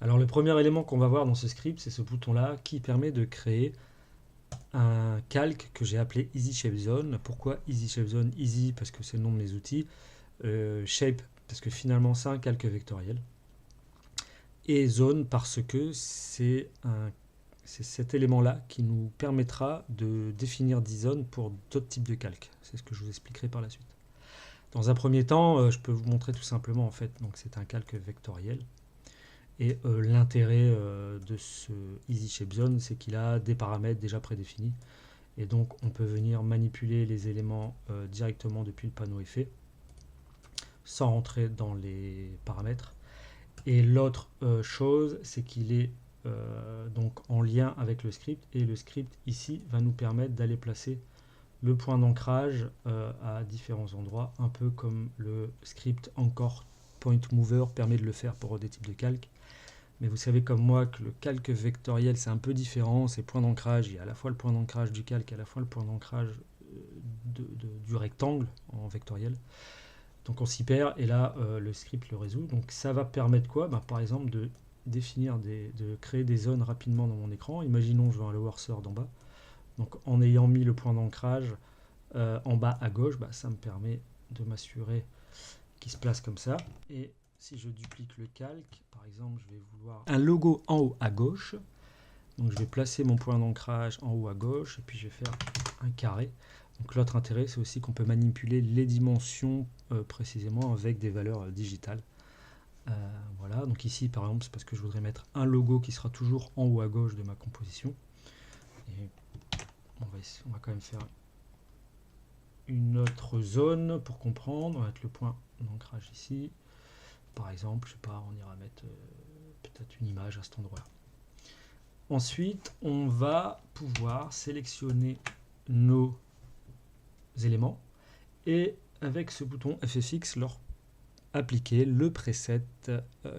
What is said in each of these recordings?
Alors le premier élément qu'on va voir dans ce script, c'est ce bouton-là qui permet de créer un calque que j'ai appelé Easy Shape Zone. Pourquoi Easy Shape Zone? Easy parce que c'est le nom de mes outils. Shape parce que finalement c'est un calque vectoriel. Et Zone parce que c'est cet élément-là qui nous permettra de définir 10 zones pour d'autres types de calques. C'est ce que je vous expliquerai par la suite. Dans un premier temps, je peux vous montrer tout simplement en fait. Donc c'est un calque vectoriel. Et l'intérêt de ce Easy Shape Zone, c'est qu'il a des paramètres déjà prédéfinis. Et donc on peut venir manipuler les éléments directement depuis le panneau effet, sans rentrer dans les paramètres. Et l'autre chose, c'est qu'il est donc en lien avec le script. Et le script ici va nous permettre d'aller placer le point d'ancrage à différents endroits, un peu comme le script Anchor Point Mover permet de le faire pour des types de calques. Mais vous savez comme moi que le calque vectoriel c'est un peu différent, c'est point d'ancrage, il y a à la fois le point d'ancrage du calque et à la fois le point d'ancrage du rectangle en vectoriel. Donc on s'y perd et là le script le résout. Donc ça va permettre quoi? Par exemple de définir de créer des zones rapidement dans mon écran. Imaginons je veux un lower third en bas. Donc en ayant mis le point d'ancrage en bas à gauche, ça me permet de m'assurer qu'il se place comme ça. Et si je duplique le calque, par exemple, je vais vouloir un logo en haut à gauche. Donc je vais placer mon point d'ancrage en haut à gauche et puis je vais faire un carré. Donc l'autre intérêt, c'est aussi qu'on peut manipuler les dimensions précisément avec des valeurs digitales. Voilà, donc ici par exemple, c'est parce que je voudrais mettre un logo qui sera toujours en haut à gauche de ma composition. Et on va quand même faire une autre zone pour comprendre. On va mettre le point d'ancrage ici. Par exemple, je sais pas, on ira mettre peut-être une image à cet endroit-là. Ensuite, on va pouvoir sélectionner nos éléments et avec ce bouton FFX leur appliquer le preset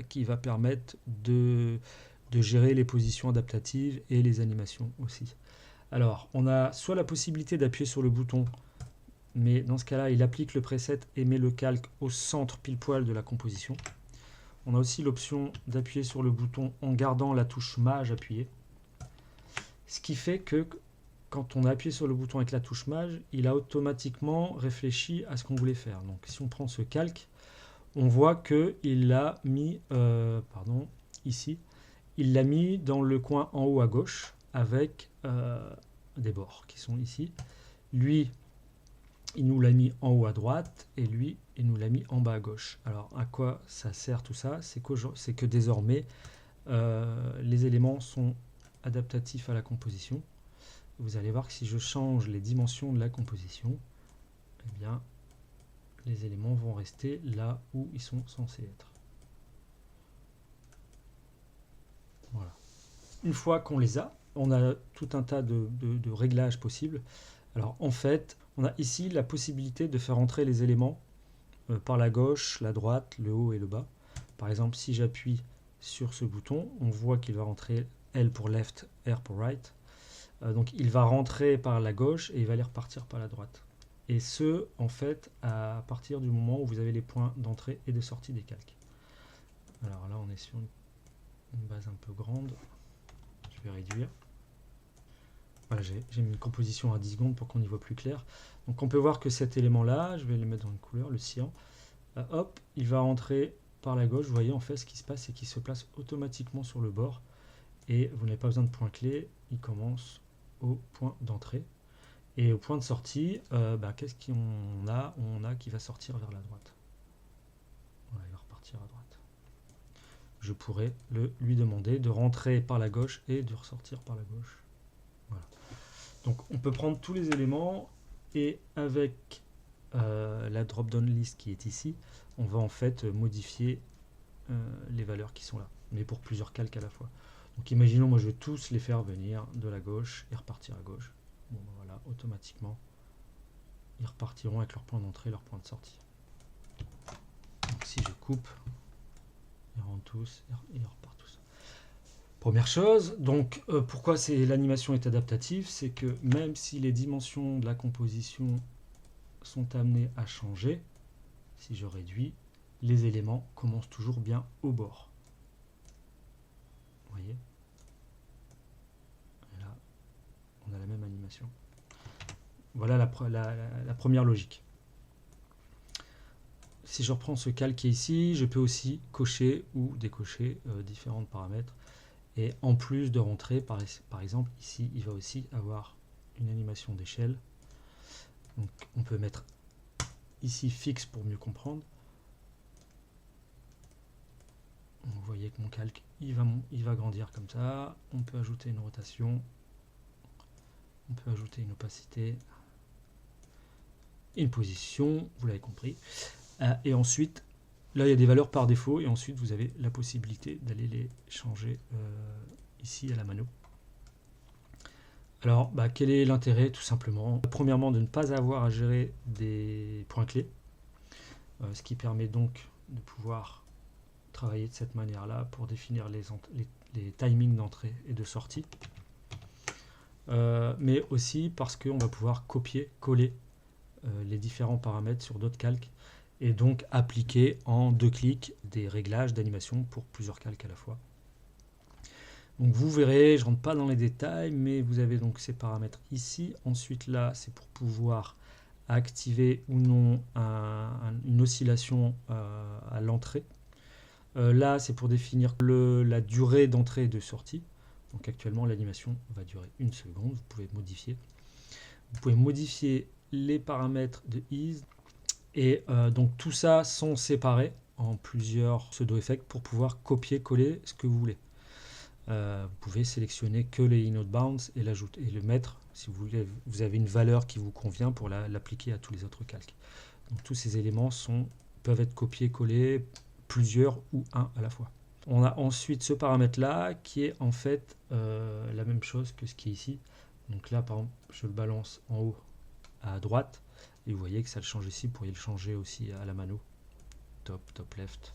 qui va permettre de gérer les positions adaptatives et les animations aussi. Alors, on a soit la possibilité d'appuyer sur le bouton, mais dans ce cas-là, il applique le preset et met le calque au centre pile poil de la composition. On a aussi l'option d'appuyer sur le bouton en gardant la touche Maj appuyée. Ce qui fait que quand on a appuyé sur le bouton avec la touche Maj, il a automatiquement réfléchi à ce qu'on voulait faire. Donc si on prend ce calque, on voit qu'il l'a mis, ici, il l'a mis dans le coin en haut à gauche avec des bords qui sont ici. Lui, il nous l'a mis en haut à droite et lui, il nous l'a mis en bas à gauche. Alors à quoi ça sert tout ça? C'est que désormais, les éléments sont adaptatifs à la composition. Vous allez voir que si je change les dimensions de la composition, eh bien, les éléments vont rester là où ils sont censés être. Voilà. Une fois qu'on les a, on a tout un tas de réglages possibles. Alors en fait, on a ici la possibilité de faire entrer les éléments par la gauche, la droite, le haut et le bas. Par exemple, si j'appuie sur ce bouton, on voit qu'il va rentrer L pour left, R pour right. Donc il va rentrer par la gauche et il va aller repartir par la droite. Et ce, en fait, à partir du moment où vous avez les points d'entrée et de sortie des calques. Alors là, on est sur une base un peu grande. Je vais réduire. Voilà, j'ai mis une composition à 10 secondes pour qu'on y voit plus clair. Donc on peut voir que cet élément-là, je vais le mettre dans une couleur, le cyan, hop, il va rentrer par la gauche. Vous voyez, en fait, ce qui se passe, c'est qu'il se place automatiquement sur le bord. Et vous n'avez pas besoin de point clé, il commence au point d'entrée. Et au point de sortie, qu'est-ce qu'on a? On a qui va sortir vers la droite. Voilà, il va repartir à droite. Je pourrais lui demander de rentrer par la gauche et de ressortir par la gauche. Voilà. Donc on peut prendre tous les éléments et avec la drop-down list qui est ici, on va en fait modifier les valeurs qui sont là, mais pour plusieurs calques à la fois. Donc imaginons, moi je vais tous les faire venir de la gauche et repartir à gauche. Bon, voilà, automatiquement, ils repartiront avec leur point d'entrée et leur point de sortie. Donc si je coupe, ils rentrent tous et ils repartent tous. Première chose, donc pourquoi l'animation est adaptative, c'est que même si les dimensions de la composition sont amenées à changer, si je réduis, les éléments commencent toujours bien au bord. d'animation. Voilà la première logique. Si je reprends ce calque qui est ici, je peux aussi cocher ou décocher différents paramètres. Et en plus de rentrer, par exemple, ici, il va aussi avoir une animation d'échelle. Donc on peut mettre ici fixe pour mieux comprendre. Vous voyez que mon calque, il va grandir comme ça. On peut ajouter une rotation. On peut ajouter une opacité. Une position, vous l'avez compris. Et ensuite, là, il y a des valeurs par défaut. Et ensuite, vous avez la possibilité d'aller les changer ici à la mano. Alors, quel est l'intérêt? Tout simplement, premièrement, de ne pas avoir à gérer des points clés. Ce qui permet donc de pouvoir travailler de cette manière-là pour définir les timings d'entrée et de sortie. Mais aussi parce qu'on va pouvoir copier, coller les différents paramètres sur d'autres calques et donc appliquer en 2 clics des réglages d'animation pour plusieurs calques à la fois. Donc vous verrez, je ne rentre pas dans les détails, mais vous avez donc ces paramètres ici. Ensuite là, c'est pour pouvoir activer ou non une oscillation à l'entrée. Là, c'est pour définir la durée d'entrée et de sortie. Donc actuellement, l'animation va durer 1 seconde. Vous pouvez modifier. Vous pouvez modifier les paramètres de ease. Et donc tout ça sont séparés en plusieurs pseudo-effects pour pouvoir copier-coller ce que vous voulez. Vous pouvez sélectionner que les inode bounds et l'ajouter et le mettre si vous voulez. Vous avez une valeur qui vous convient pour l'appliquer à tous les autres calques. Donc tous ces éléments peuvent être copiés-collés, plusieurs ou un à la fois. On a ensuite ce paramètre-là qui est en fait la même chose que ce qui est ici. Donc là, par exemple, je le balance en haut à droite et vous voyez que ça le change ici. Vous pourriez le changer aussi à la mano, top, top left.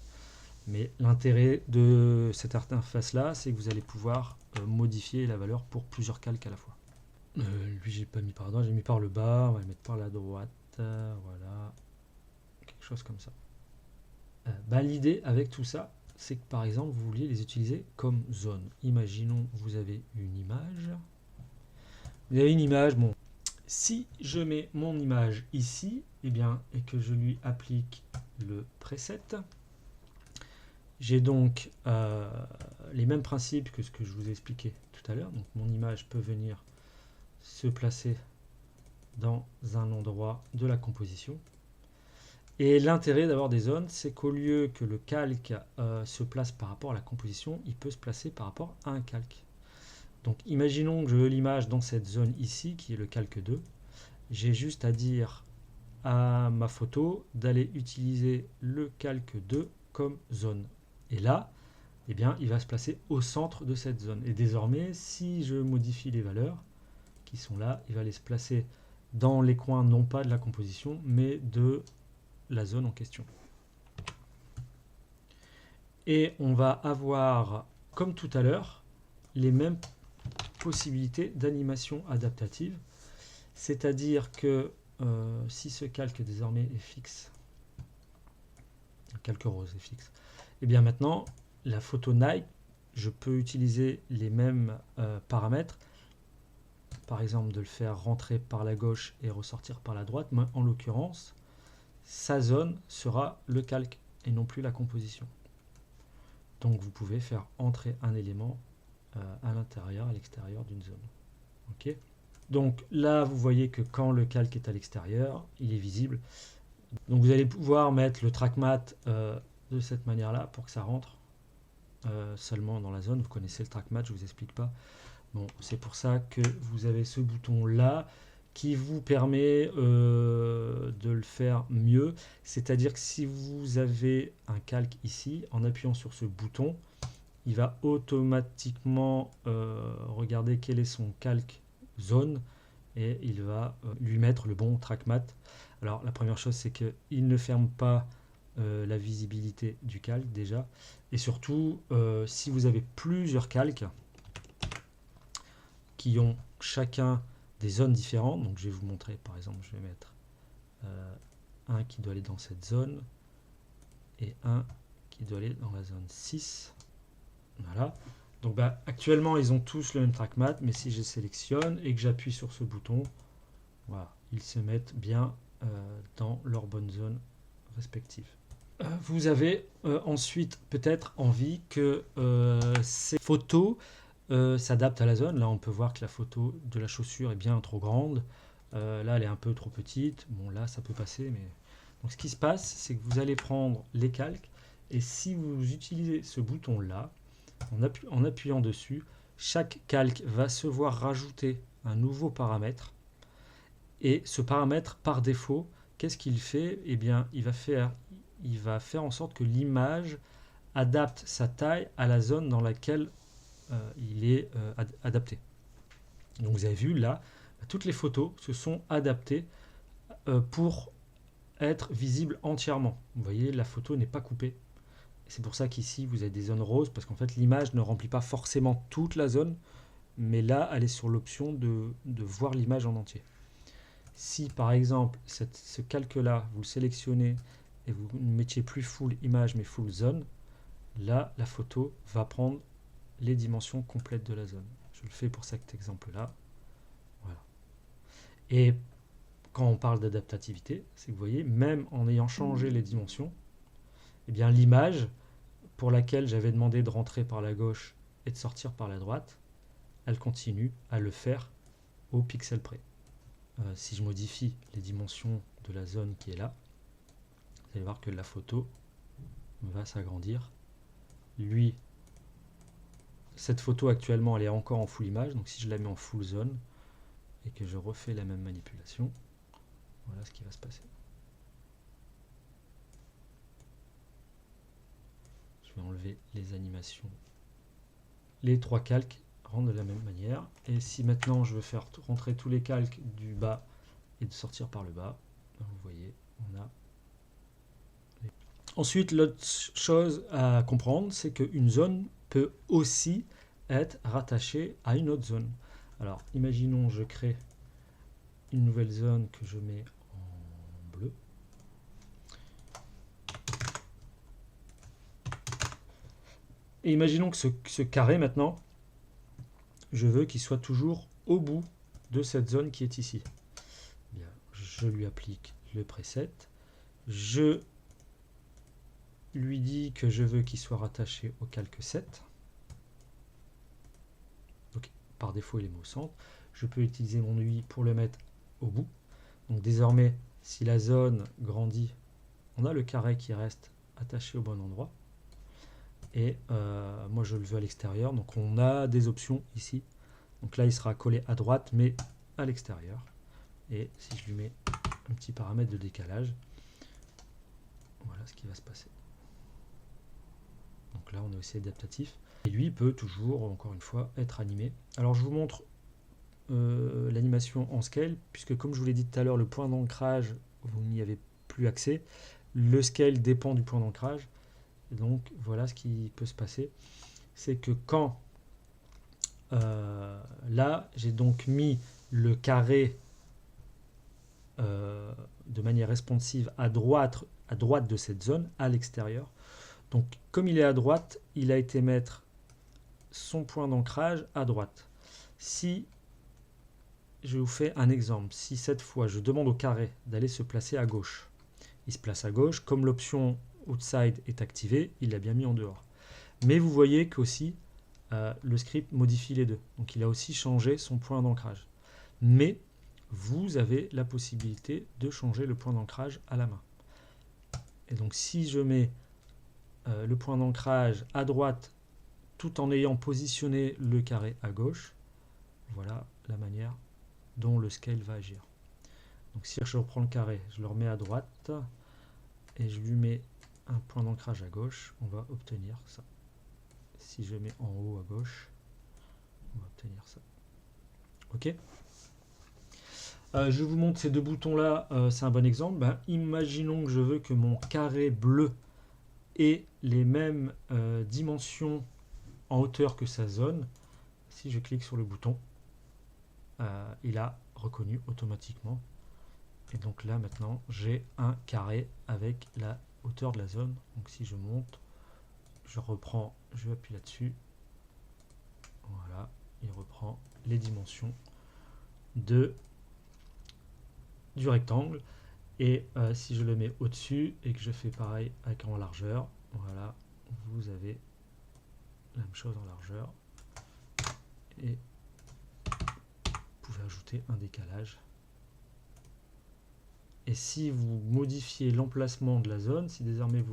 Mais l'intérêt de cette interface-là, c'est que vous allez pouvoir modifier la valeur pour plusieurs calques à la fois. Lui, j'ai pas mis par droite, j'ai mis par le bas. On va le mettre par la droite. Voilà, quelque chose comme ça. L'idée avec tout ça, c'est que par exemple, vous vouliez les utiliser comme zone. Imaginons vous avez une image. Vous avez une image, bon. Si je mets mon image ici, et que je lui applique le preset, j'ai donc les mêmes principes que ce que je vous ai expliqué tout à l'heure. Donc mon image peut venir se placer dans un endroit de la composition. Et l'intérêt d'avoir des zones, c'est qu'au lieu que le calque se place par rapport à la composition, il peut se placer par rapport à un calque. Donc imaginons que je veux l'image dans cette zone ici, qui est le calque 2. J'ai juste à dire à ma photo d'aller utiliser le calque 2 comme zone. Et là, il va se placer au centre de cette zone. Et désormais, si je modifie les valeurs qui sont là, il va aller se placer dans les coins non pas de la composition, mais de la zone en question. Et on va avoir, comme tout à l'heure, les mêmes possibilités d'animation adaptative. C'est-à-dire que si ce calque désormais est fixe, le calque rose est fixe, et bien maintenant, la photo Nike, je peux utiliser les mêmes paramètres, par exemple de le faire rentrer par la gauche et ressortir par la droite, mais en l'occurrence, sa zone sera le calque et non plus la composition. Donc vous pouvez faire entrer un élément à l'intérieur, à l'extérieur d'une zone. Ok. Donc là, vous voyez que quand le calque est à l'extérieur, il est visible. Donc vous allez pouvoir mettre le track matte de cette manière-là pour que ça rentre seulement dans la zone. Vous connaissez le track matte, je ne vous explique pas. Bon, c'est pour ça que vous avez ce bouton-là qui vous permet de le faire mieux. C'est-à-dire que si vous avez un calque ici, en appuyant sur ce bouton, il va automatiquement regarder quel est son calque zone et il va lui mettre le bon track matte. Alors la première chose, c'est qu'il ne ferme pas la visibilité du calque déjà. Et surtout, si vous avez plusieurs calques qui ont chacun des zones différentes, donc je vais vous montrer, par exemple, je vais mettre un qui doit aller dans cette zone et un qui doit aller dans la zone 6. Voilà. Donc bah, actuellement, ils ont tous le même trackmap, mais si je sélectionne et que j'appuie sur ce bouton, voilà, ils se mettent bien dans leur bonne zone respective. Vous avez ensuite peut-être envie que ces photos s'adaptent à la zone. Là, on peut voir que la photo de la chaussure est bien trop grande. Là, elle est un peu trop petite. Bon, là, ça peut passer, mais... Donc, ce qui se passe, c'est que vous allez prendre les calques, et si vous utilisez ce bouton-là, en appuyant dessus, chaque calque va se voir rajouter un nouveau paramètre. Et ce paramètre, par défaut, qu'est-ce qu'il fait? Eh bien, il va faire en sorte que l'image adapte sa taille à la zone dans laquelle il est adapté. Donc vous avez vu là, toutes les photos se sont adaptées pour être visibles entièrement. Vous voyez, la photo n'est pas coupée. C'est pour ça qu'ici vous avez des zones roses, parce qu'en fait l'image ne remplit pas forcément toute la zone, mais là elle est sur l'option de voir l'image en entier. Si par exemple ce calque-là, vous le sélectionnez et vous ne mettiez plus full image mais full zone, là la photo va prendre les dimensions complètes de la zone. Je le fais pour cet exemple-là. Voilà. Et quand on parle d'adaptativité, c'est que vous voyez, même en ayant changé les dimensions, eh bien l'image pour laquelle j'avais demandé de rentrer par la gauche et de sortir par la droite, elle continue à le faire au pixel près. Si je modifie les dimensions de la zone qui est là, vous allez voir que la photo va s'agrandir. Lui, cette photo actuellement elle est encore en full image, donc si je la mets en full zone et que je refais la même manipulation, voilà ce qui va se passer. Je vais enlever les animations. Les trois calques rentrent de la même manière. Et si maintenant je veux faire rentrer tous les calques du bas et de sortir par le bas, vous voyez, on a... Ensuite, l'autre chose à comprendre, c'est qu'une zone peut aussi être rattachée à une autre zone. Alors, imaginons je crée une nouvelle zone que je mets en bleu. Et imaginons que ce carré maintenant, je veux qu'il soit toujours au bout de cette zone qui est ici. Bien, je lui applique le preset. Je lui dis que je veux qu'il soit rattaché au calque 7. Donc, par défaut, il est mis au centre. Je peux utiliser mon UI pour le mettre au bout. Donc désormais, si la zone grandit, on a le carré qui reste attaché au bon endroit. Et moi, je le veux à l'extérieur. Donc on a des options ici. Donc là, il sera collé à droite, mais à l'extérieur. Et si je lui mets un petit paramètre de décalage, voilà ce qui va se passer. Donc là, on est aussi adaptatif. Et lui peut toujours, encore une fois, être animé. Alors je vous montre l'animation en scale, puisque comme je vous l'ai dit tout à l'heure, le point d'ancrage, vous n'y avez plus accès. Le scale dépend du point d'ancrage. Donc voilà ce qui peut se passer. C'est que quand là, j'ai donc mis le carré de manière responsive à droite de cette zone, à l'extérieur. Donc comme il est à droite, il a été mettre son point d'ancrage à droite. Si je vous fais un exemple, si cette fois je demande au carré d'aller se placer à gauche, il se place à gauche, comme l'option outside est activée, il l'a bien mis en dehors. Mais vous voyez qu'aussi le script modifie les deux, donc il a aussi changé son point d'ancrage. Mais vous avez la possibilité de changer le point d'ancrage à la main. Et donc si je mets le point d'ancrage à droite tout en ayant positionné le carré à gauche, voilà la manière dont le scale va agir. Donc si je reprends le carré, je le remets à droite et je lui mets un point d'ancrage à gauche, on va obtenir ça. Si je mets en haut à gauche, on va obtenir ça. Ok. Je vous montre ces deux boutons là, c'est un bon exemple. Ben, imaginons que je veux que mon carré bleu ait les mêmes dimensions en hauteur que sa zone. Si je clique sur le bouton, il a reconnu automatiquement. Et donc là maintenant j'ai un carré avec la hauteur de la zone. Donc si je monte, je reprends, je appuie là-dessus. il reprend les dimensions du rectangle. Et si je le mets au-dessus et que je fais pareil avec en largeur, voilà, vous avez la même chose en largeur. Et vous pouvez ajouter un décalage. Et si vous modifiez l'emplacement de la zone, si désormais vous